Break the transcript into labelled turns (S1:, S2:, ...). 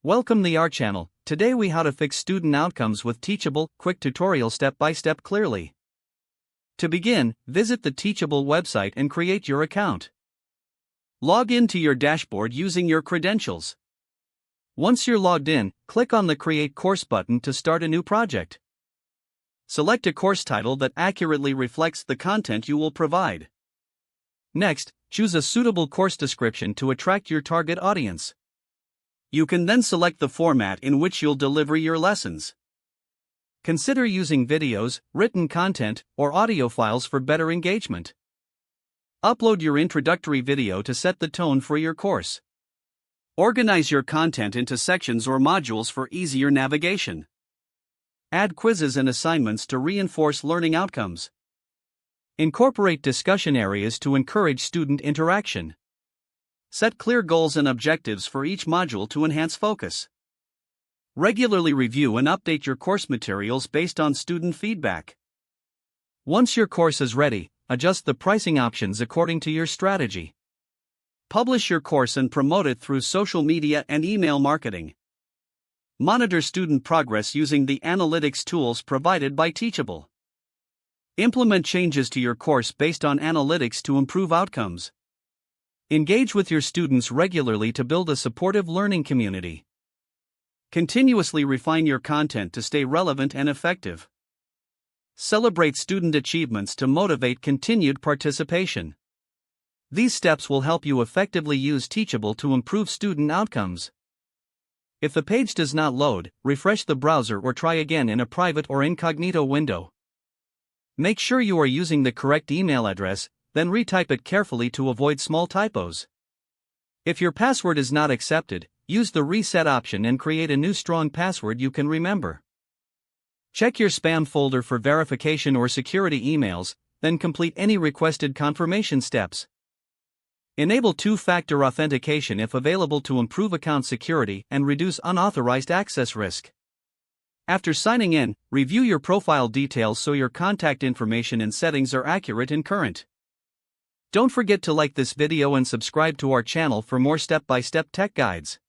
S1: Welcome to our channel. Today we how to fix student outcomes with Teachable, quick tutorial step by step clearly. To begin, visit the Teachable website and create your account. Log in to your dashboard using your credentials. Once you're logged in, click on the Create Course button to start a new project. Select a course title that accurately reflects the content you will provide. Next, choose a suitable course description to attract your target audience. You can then select the format in which you'll deliver your lessons. Consider using videos, written content, or audio files for better engagement. Upload your introductory video to set the tone for your course. Organize your content into sections or modules for easier navigation. Add quizzes and assignments to reinforce learning outcomes. Incorporate discussion areas to encourage student interaction. Set clear goals and objectives for each module to enhance focus. Regularly review and update your course materials based on student feedback. Once your course is ready, adjust the pricing options according to your strategy. Publish your course and promote it through social media and email marketing. Monitor student progress using the analytics tools provided by Teachable. Implement changes to your course based on analytics to improve outcomes. Engage with your students regularly to build a supportive learning community. Continuously refine your content to stay relevant and effective. Celebrate student achievements to motivate continued participation. These steps will help you effectively use Teachable to improve student outcomes. If the page does not load, refresh the browser or try again in a private or incognito window. Make sure you are using the correct email address, then retype it carefully to avoid small typos. If your password is not accepted, use the reset option and create a new strong password you can remember. Check your spam folder for verification or security emails, then complete any requested confirmation steps. Enable two-factor authentication if available to improve account security and reduce unauthorized access risk. After signing in, review your profile details so your contact information and settings are accurate and current. Don't forget to like this video and subscribe to our channel for more step-by-step tech guides.